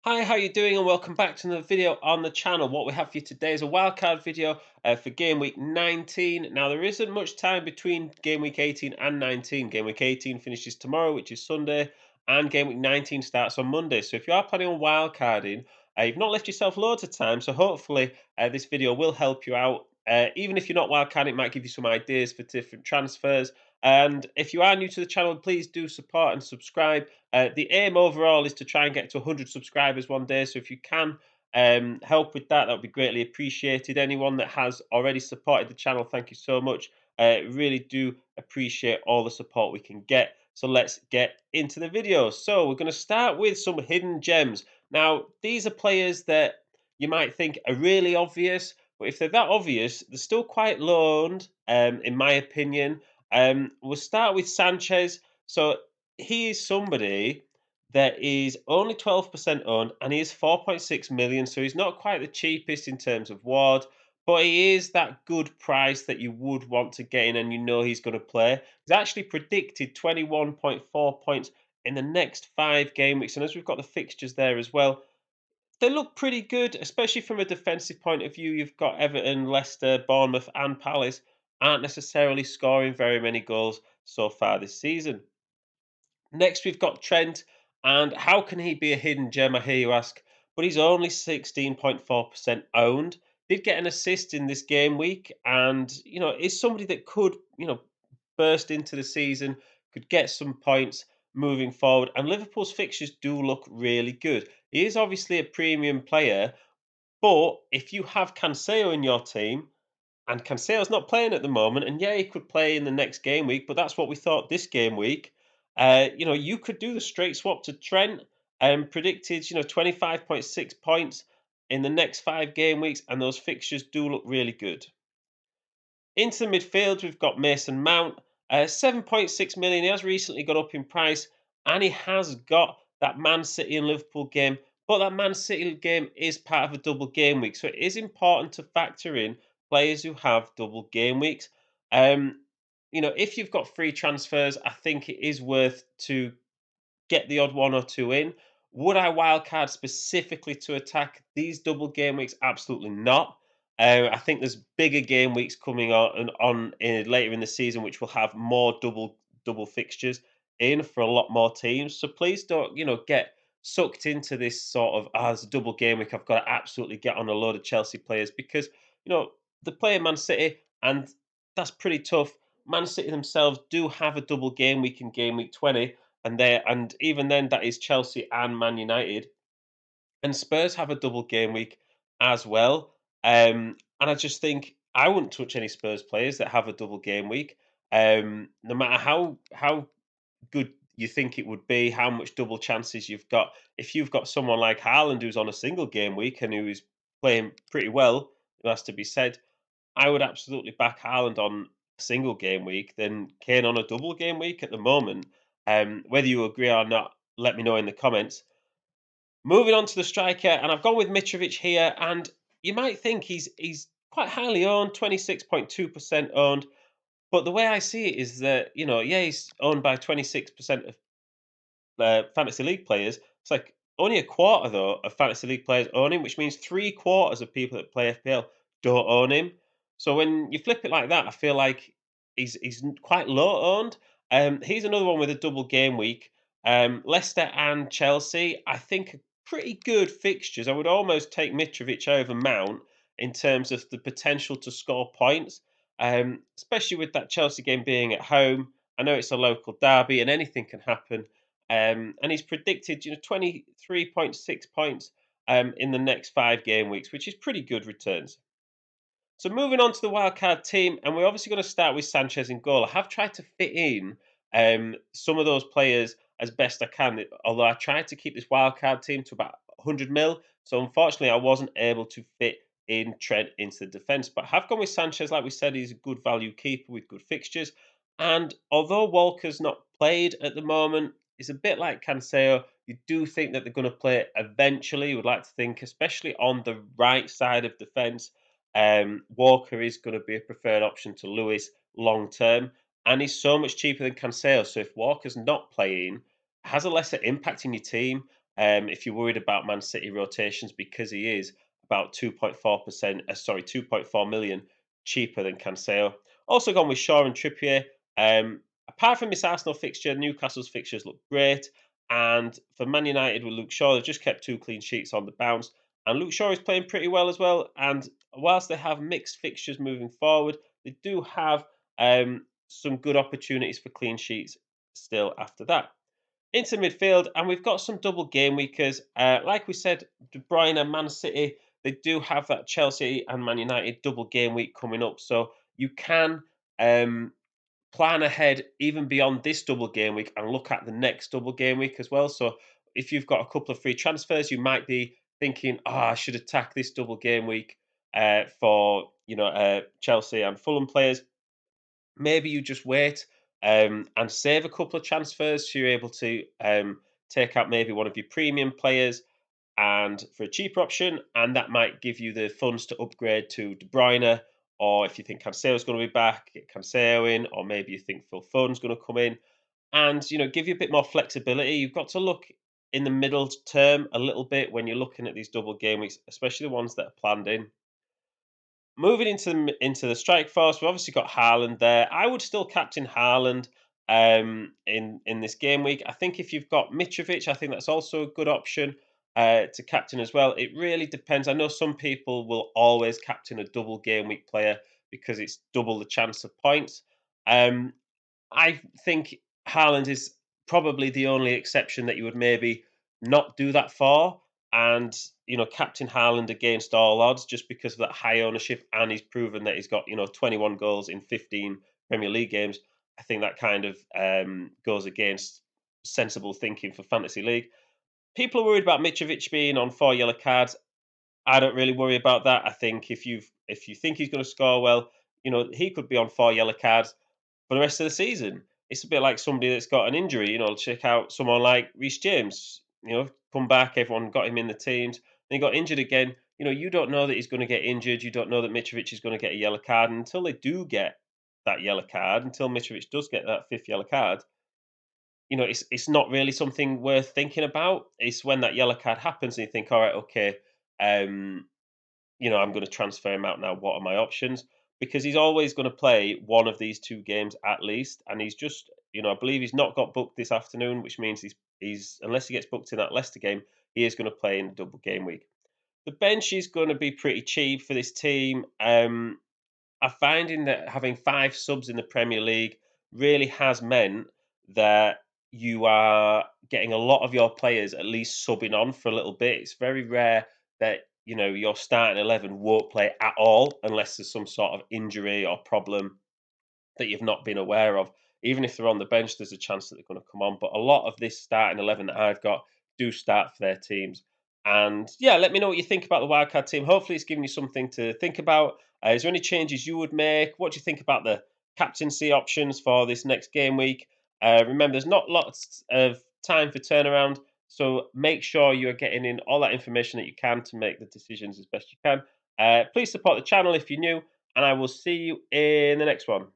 Hi, how you doing? And welcome back to another video on the channel. What we have for you today is a wildcard video for game week 19. Now, there isn't much time between game week 18 and 19. Game week 18 finishes tomorrow, which is Sunday, and game week 19 starts on Monday. So if you are planning on wildcarding, you've not left yourself loads of time. So hopefully this video will help you out. Even if you're not wildcarding, it might give you some ideas for different transfers. And if you are new to the channel, please do support and subscribe. The aim overall is to try and get to 100 subscribers one day. So if you can help with that, that would be greatly appreciated. Anyone that has already supported the channel, thank you so much. Really do appreciate all the support we can get. So let's get into the video. So we're going to start with some hidden gems. Now, these are players that you might think are really obvious, but if they're that obvious, they're still quite low owned, in my opinion. We'll start with Sanchez. So he is somebody that is only 12% owned and he is 4.6 million. So he's not quite the cheapest in terms of ward, but he is that good price that you would want to get in and you know he's going to play. He's actually predicted 21.4 points in the next 5 game weeks. And as we've got the fixtures there as well, they look pretty good, especially from a defensive point of view. You've got Everton, Leicester, Bournemouth, and Palace aren't necessarily scoring very many goals so far this season. Next, we've got Trent, and how can he be a hidden gem? I hear you ask, but he's only 16.4% owned. Did get an assist in this game week, and is somebody that could burst into the season, could get some points moving forward. And Liverpool's fixtures do look really good. He is obviously a premium player, but if you have Cancelo in your team, and Cancelo's not playing at the moment, and yeah, he could play in the next game week, but that's what we thought this game week. You could do the straight swap to Trent and predicted, 25.6 points in the next 5 game weeks, and those fixtures do look really good. Into the midfield, we've got Mason Mount, 7.6 million. He has recently gone up in price, and he has got that Man City and Liverpool game. But that Man City game is part of a double game week, so it is important to factor in players who have double game weeks. If you've got free transfers, I think it is worth to get the odd one or two in. Would I wildcard specifically to attack these double game weeks? Absolutely not. I think there's bigger game weeks coming on later in the season, which will have more double fixtures in for a lot more teams. So please don't get sucked into this sort of as a double game week. I've got to absolutely get on a load of Chelsea players because you know they play Man City, and that's pretty tough. Man City themselves do have a double game week in game week 20, and even then that is Chelsea and Man United, and Spurs have a double game week as well. And I just think I wouldn't touch any Spurs players that have a double game week. No matter how good you think it would be, how much double chances you've got. If you've got someone like Haaland who's on a single game week and who is playing pretty well, it has to be said, I would absolutely back Haaland on a single game week than Kane on a double game week at the moment. Whether you agree or not, let me know in the comments. Moving on to the striker, and I've gone with Mitrovic here, and you might think he's quite highly owned, 26.2% owned. But the way I see it is that, yeah, he's owned by 26% of fantasy league players. It's like only a quarter though of fantasy league players own him, which means 3 quarters of people that play FPL don't own him. So when you flip it like that, I feel like he's quite low owned. He's another one with a double game week. Leicester and Chelsea, I think, are pretty good fixtures. I would almost take Mitrovic over Mount in terms of the potential to score points, especially with that Chelsea game being at home. I know it's a local derby and anything can happen. And he's predicted, 23.6 points in the next 5 game weeks, which is pretty good returns. So moving on to the wildcard team, and we're obviously going to start with Sanchez in goal. I have tried to fit in some of those players as best I can, although I tried to keep this wildcard team to about 100 mil. So unfortunately, I wasn't able to fit in Trent into the defence. But I have gone with Sanchez. Like we said, he's a good value keeper with good fixtures. And although Walker's not played at the moment, it's a bit like Cancelo. You do think that they're going to play eventually. You would like to think, especially on the right side of defence. Walker is going to be a preferred option to Lewis long term, and he's so much cheaper than Cancelo. So if Walker's not playing, has a lesser impact in your team. if you're worried about Man City rotations, because he is about 2.4%, sorry, 2.4 million cheaper than Cancelo. Also gone with Shaw and Trippier. Apart from this Arsenal fixture, Newcastle's fixtures look great. And for Man United with Luke Shaw, they've just kept 2 clean sheets on the bounce. And Luke Shaw is playing pretty well as well. And whilst they have mixed fixtures moving forward, they do have some good opportunities for clean sheets still after that. Into midfield, and we've got some double game weekers. Like we said, De Bruyne and Man City, they do have that Chelsea and Man United double game week coming up. So you can plan ahead even beyond this double game week and look at the next double game week as well. So if you've got a couple of free transfers, you might be thinking, "Oh, I should attack this double game week for Chelsea and Fulham players." Maybe you just wait and save a couple of transfers, so you're able to take out maybe one of your premium players and for a cheaper option, and that might give you the funds to upgrade to De Bruyne, or if you think Cancelo's going to be back, get Cancelo in, or maybe you think Phil Foden's going to come in, and give you a bit more flexibility. You've got to look in the middle term a little bit when you're looking at these double game weeks, especially the ones that are planned in. Moving into the strike force, we've obviously got Haaland there. I would still captain Haaland in this game week. I think if you've got Mitrovic, I think that's also a good option to captain as well. It really depends. I know some people will always captain a double game week player because it's double the chance of points. Um, I think Haaland is probably the only exception that you would maybe not do that for. And, captain Haaland against all odds just because of that high ownership. And he's proven that he's got, 21 goals in 15 Premier League games. I think that kind of goes against sensible thinking for Fantasy League. People are worried about Mitrovic being on 4 yellow cards. I don't really worry about that. I think if you think he's going to score well, he could be on 4 yellow cards for the rest of the season. It's a bit like somebody that's got an injury. Check out someone like Reece James. Come back, everyone got him in the teams. Then he got injured again. You don't know that he's going to get injured. You don't know that Mitrovic is going to get a yellow card and until they do get that yellow card. Until Mitrovic does get that fifth yellow card, it's not really something worth thinking about. It's when that yellow card happens and you think, all right, okay, um, I'm going to transfer him out now. What are my options? Because he's always going to play one of these two games at least, and he's just, I believe he's not got booked this afternoon, which means he's unless he gets booked in that Leicester game, he is going to play in the double game week. The bench is going to be pretty cheap for this team. I'm finding that having 5 subs in the Premier League really has meant that you are getting a lot of your players at least subbing on for a little bit. It's very rare that your starting 11 won't play at all unless there's some sort of injury or problem that you've not been aware of. Even if they're on the bench, there's a chance that they're going to come on. But a lot of this starting 11 that I've got do start for their teams. And yeah, let me know what you think about the wildcard team. Hopefully, it's given you something to think about. Is there any changes you would make? What do you think about the captaincy options for this next game week? Remember, there's not lots of time for turnaround. So make sure you're getting in all that information that you can to make the decisions as best you can. Please support the channel if you're new, and I will see you in the next one.